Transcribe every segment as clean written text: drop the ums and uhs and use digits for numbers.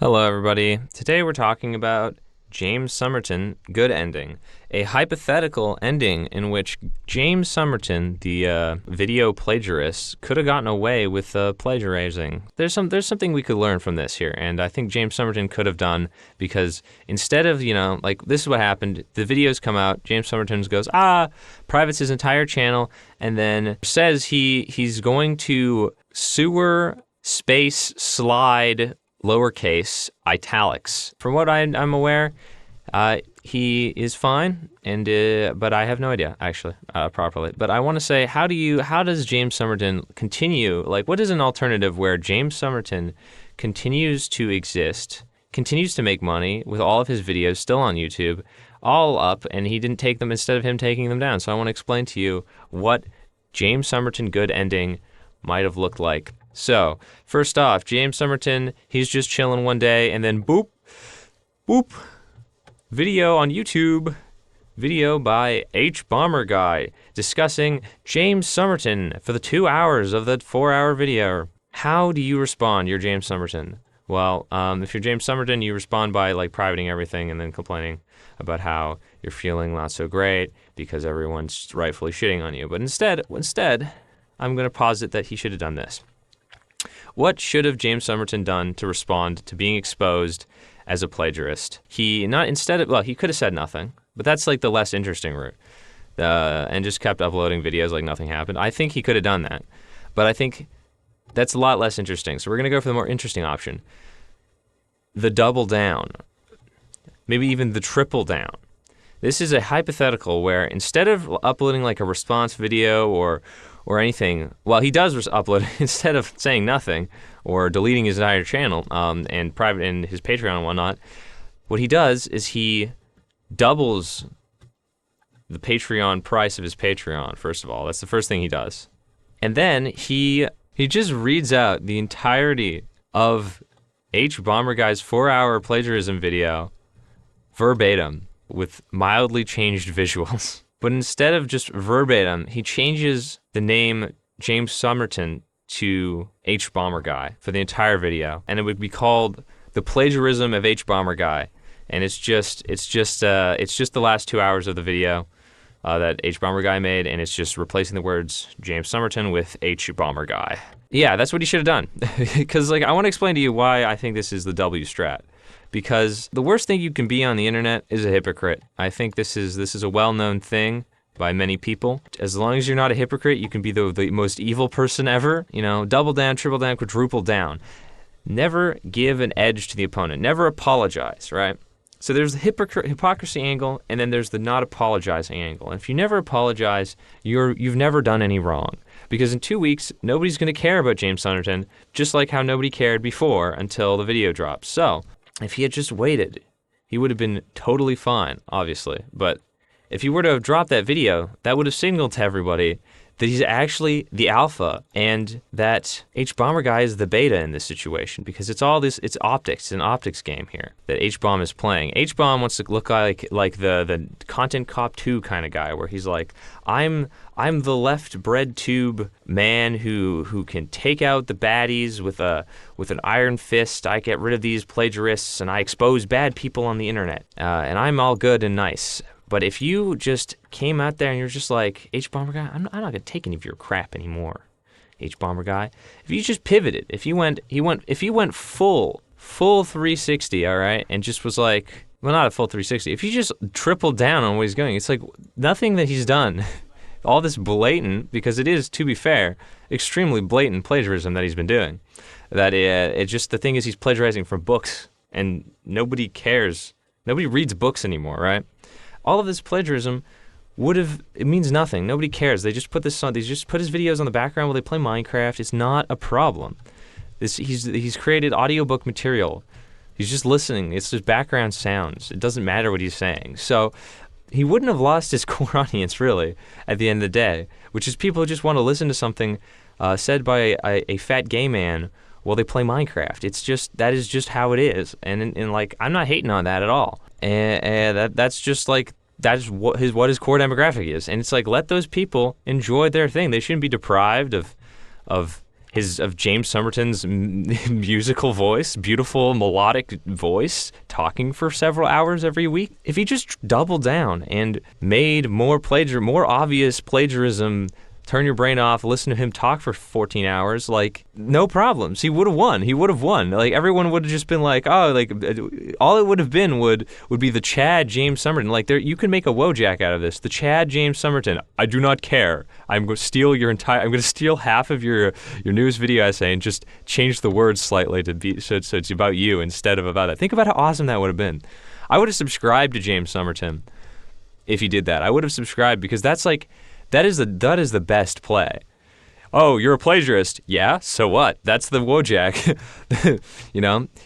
Hello, everybody. Today we're talking about James Somerton, good ending, a hypothetical ending in which James Somerton, the video plagiarist, could have gotten away with plagiarizing. There's something we could learn from this here, and I think James Somerton could have done, because instead of, this is what happened. The videos come out, James Somerton goes, privates his entire channel, and then says he's going to sewer space slide lowercase italics. From what I'm aware, he is fine, but I have no idea actually properly. But I want to say, how does James Somerton continue? Like, what is an alternative where James Somerton continues to exist, continues to make money with all of his videos still on YouTube, all up, and he didn't take them instead of him taking them down? So I want to explain to you what James Somerton good ending might have looked like. So, first off, James Somerton, he's just chilling one day, and then boop, video on YouTube, video by Hbomberguy discussing James Somerton for the 2 hours of the 4-hour video. How do you respond? You're James Somerton. Well, if you're James Somerton, you respond by privating everything and then complaining about how you're feeling not so great because everyone's rightfully shitting on you. But instead, I'm going to posit that he should have done this. What should have James Somerton done to respond to being exposed as a plagiarist? He could have said nothing, but that's the less interesting route, and just kept uploading videos like nothing happened. I think he could have done that, but I think that's a lot less interesting. So we're gonna go for the more interesting option, the double down, maybe even the triple down. This is a hypothetical where instead of uploading a response video or anything, he does upload instead of saying nothing or deleting his entire channel and private in his Patreon and whatnot. What he does is he doubles the Patreon price of his Patreon. First of all, that's the first thing he does, and then he just reads out the entirety of Hbomberguy's 4-hour plagiarism video verbatim with mildly changed visuals. But instead of just verbatim, he changes the name James Somerton to Hbomberguy for the entire video, and it would be called "The Plagiarism of Hbomberguy." And it's just the last 2 hours of the video that Hbomberguy made, and it's just replacing the words James Somerton with Hbomberguy. Yeah, that's what he should have done. Because I want to explain to you why I think this is the W strat. Because the worst thing you can be on the internet is a hypocrite. I think this is a well-known thing by many people. As long as you're not a hypocrite, you can be the most evil person ever. Double down, triple down, quadruple down. Never give an edge to the opponent. Never apologize, right? So there's the hypocrisy angle, and then there's the not apologizing angle. And if you never apologize, you've never done any wrong. Because in 2 weeks, nobody's going to care about James Somerton, just like how nobody cared before until the video drops. So if he had just waited, he would have been totally fine, obviously. But if he were to have dropped that video, that would have signaled to everybody that he's actually the alpha and that Hbomberguy is the beta in this situation, because it's optics. It's an optics game here that Hbom is playing. Hbom wants to look like the Content Cop 2 kind of guy, where he's like, I'm the left bread tube man who can take out the baddies with an iron fist. I get rid of these plagiarists and I expose bad people on the internet, and I'm all good and nice. But if you just came out there and you're just like, Hbomberguy, I'm not gonna take any of your crap anymore, Hbomberguy. If you just pivoted, if you went full 360, all right, and just was like, well, not a full 360. If you just tripled down on what he's going, it's like nothing that he's done, all this blatant, because it is, to be fair, extremely blatant plagiarism that he's been doing. That it just, the thing is, he's plagiarizing from books, and nobody cares. Nobody reads books anymore, right? All of this plagiarism it means nothing. Nobody cares. They just put his videos on the background while they play Minecraft. It's not a problem. He's created audiobook material. He's just listening. It's just background sounds. It doesn't matter what he's saying. So he wouldn't have lost his core audience, really, at the end of the day, which is people who just want to listen to something said by a fat gay man while they play Minecraft. That is just how it is. And I'm not hating on that at all. And that's just that is what his core demographic is. And it's let those people enjoy their thing. They shouldn't be deprived of James Somerton's musical voice, beautiful melodic voice, talking for several hours every week. If he just doubled down and made more obvious plagiarism, turn your brain off, listen to him talk for 14 hours, like, no problems. He would have won. Like, everyone would have just been like, oh, like, all it would have been would be the Chad James Somerton. Like, you can make a Wojak out of this. The Chad James Somerton, I do not care. I'm going to steal half of your news video essay and just change the words slightly so it's about you instead of about that. Think about how awesome that would have been. I would have subscribed to James Somerton if he did that. I would have subscribed because that's like, that is the best play. Oh, you're a plagiarist. Yeah, so what? That's the Wojak.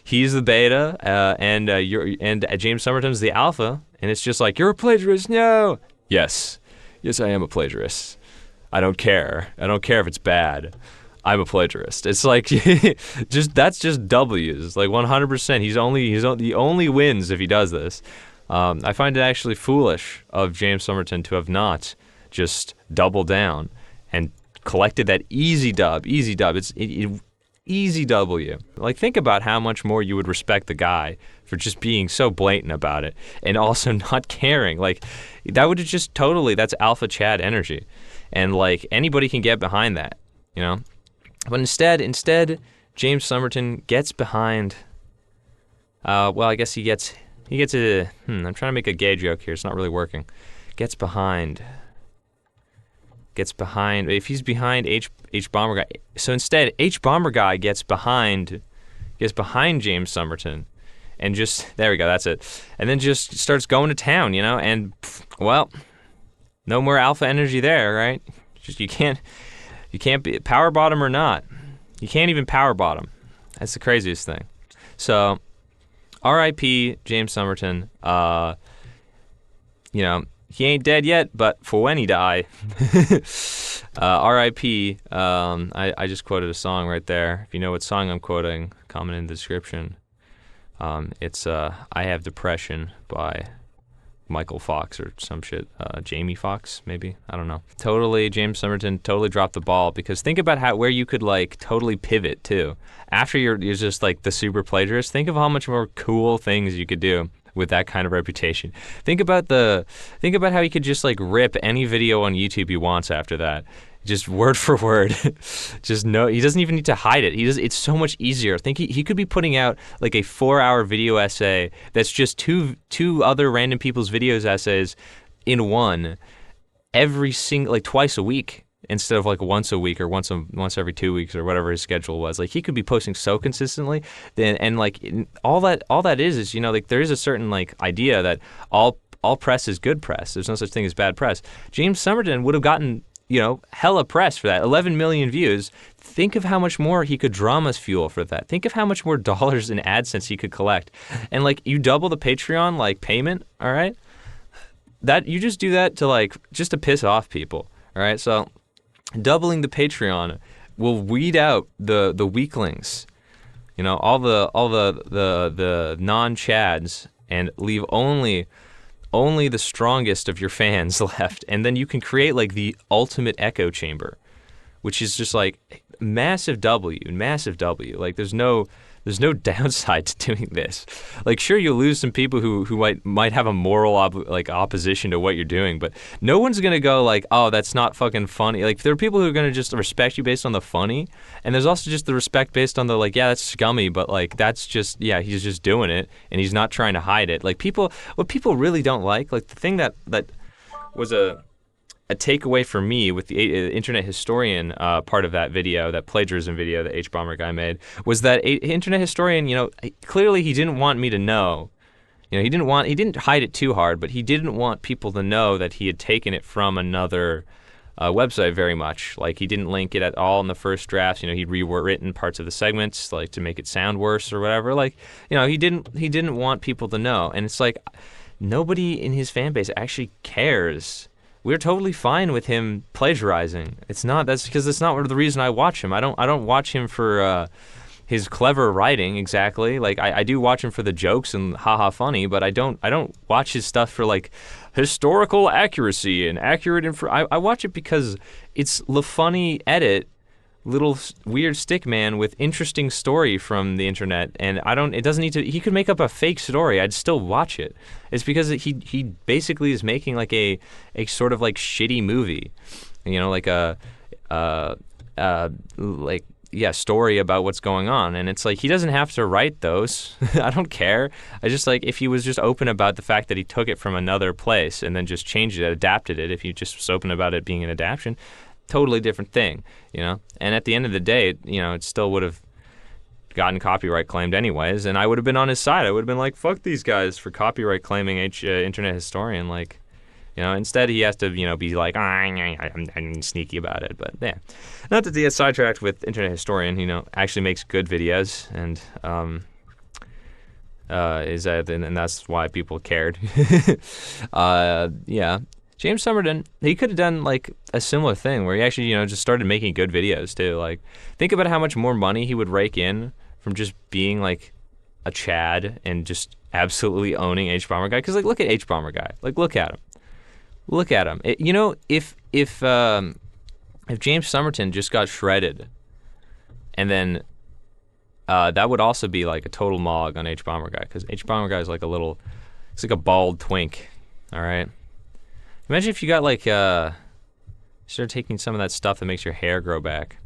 He's the beta, and James Somerton's the alpha, and it's just like, you're a plagiarist. No. Yes, I am a plagiarist. I don't care if it's bad. I'm a plagiarist. It's like that's just W's. Like 100%. He only wins if he does this. I find it actually foolish of James Somerton to have not just double down and collected that easy dub. Easy W. Like, think about how much more you would respect the guy for just being so blatant about it and also not caring. Like, that would have just that's alpha Chad energy. And like, anybody can get behind that, But instead, James Somerton gets behind, I guess he gets a, I'm trying to make a gay joke here. It's not really working. Gets behind, if he's behind Hbomberguy. So instead, Hbomberguy gets behind James Somerton, and just, there we go, that's it. And then just starts going to town, and, well, no more alpha energy there, right? Just, you can't be power bottom or not. You can't even power bottom. That's the craziest thing. So, R.I.P. James Somerton. He ain't dead yet, but for when he die, R.I.P. I just quoted a song right there. If you know what song I'm quoting, comment in the description. It's I Have Depression by Michael Fox or some shit. Jamie Foxx, maybe? I don't know. James Somerton totally dropped the ball, because think about where you could like totally pivot too. After you're just like the super plagiarist, think of how much more cool things you could do with that kind of reputation. Think about how he could just like rip any video on YouTube he wants after that. Just word for word. Just no, he doesn't even need to hide it. It's so much easier. Think he could be putting out like a 4-hour video essay that's just two other random people's videos essays in one twice a week, instead of like once a week or once every 2 weeks or whatever his schedule was. Like, he could be posting so consistently. And like, all that is like, there is a certain like idea that all press is good press. There's no such thing as bad press. James Somerton would have gotten hella press for that. 11 million views. Think of how much more he could drama fuel for that. Think of how much more dollars in AdSense he could collect. And like, you double the Patreon like payment, all right? That you just do that to piss off people, all right? So doubling the Patreon will weed out the weaklings, all the non-chads, and leave only the strongest of your fans left. And then you can create like the ultimate echo chamber, which is just like massive W. Like, there's no downside to doing this. Like, sure, you'll lose some people who might have a moral opposition to what you're doing, but no one's gonna go like, oh, that's not fucking funny. Like, there are people who are gonna just respect you based on the funny, and there's also just the respect based on the like, yeah, that's scummy, but like, that's just, yeah, he's just doing it and he's not trying to hide it. Like, what people really don't like the thing that was a takeaway for me with the internet historian part of that video, that plagiarism video that Hbomberguy made, was that internet historian, clearly he didn't want me to know. He didn't hide it too hard, but he didn't want people to know that he had taken it from another website very much. Like, he didn't link it at all in the first drafts. He'd rewritten parts of the segments like to make it sound worse or whatever. Like, he didn't want people to know. And it's like, nobody in his fan base actually cares. We're totally fine with him plagiarizing. That's because it's not the reason I watch him. I don't watch him for his clever writing exactly. Like, I do watch him for the jokes and haha funny, but I don't watch his stuff for like historical accuracy and accurate info. I watch it because it's the funny edit little weird stick man with interesting story from the internet, and it doesn't need to, he could make up a fake story, I'd still watch it. It's because he basically is making like a sort of like shitty movie, like a like, yeah, story about what's going on. And it's like, he doesn't have to write those. I don't care. I just like, if he was just open about the fact that he took it from another place and then just changed it, adapted it, if he just was open about it being an adaptation, totally different thing, And at the end of the day, it still would have gotten copyright claimed anyways, and I would have been on his side. I would have been like, fuck these guys for copyright claiming internet historian. Like, instead he has to, be like, I'm sneaky about it. But yeah, not to get sidetracked with internet historian, actually makes good videos, and and that's why people cared. Yeah. James Somerton, he could have done like a similar thing where he actually, just started making good videos too. Like, think about how much more money he would rake in from just being like a Chad and just absolutely owning Hbomberguy. Because like, look at Hbomberguy. Like, look at him. Look at him. If James Somerton just got shredded, and then that would also be like a total mog on Hbomberguy, because Hbomberguy is like it's like a bald twink. All right. Imagine if you got like started taking some of that stuff that makes your hair grow back.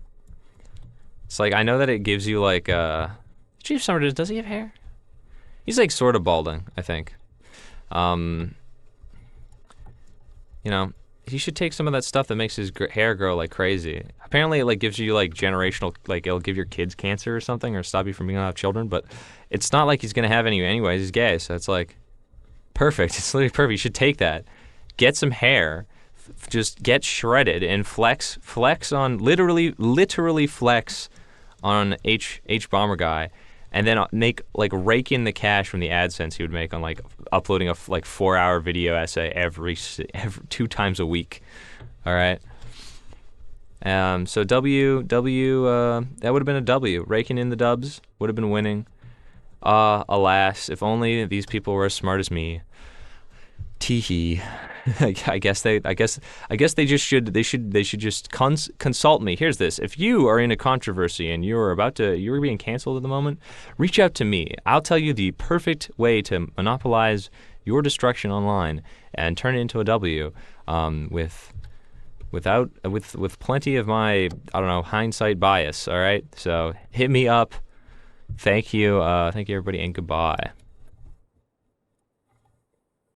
It's like, I know that it gives you like James Somerton, does he have hair? He's like sort of balding, I think. He should take some of that stuff that makes his hair grow like crazy. Apparently it like gives you like generational, like it'll give your kids cancer or something, or stop you from being able to have children, but it's not like he's gonna have any anyways. He's gay, so it's like perfect. It's literally perfect. You should take that. Get some hair, just get shredded and flex on, literally flex on Hbomberguy, and then rake in the cash from the AdSense he would make on like uploading a 4-hour video essay every 2 times a week. All right. So that would have been a W. Raking in the dubs would have been winning. Alas, if only these people were as smart as me. Teehee. I guess they should just consult me. Here's this: if you are in a controversy and you're being canceled at the moment, reach out to me. I'll tell you the perfect way to monopolize your destruction online and turn it into a W, with plenty of my, I don't know, hindsight bias. All right, so hit me up. Thank you everybody, and goodbye.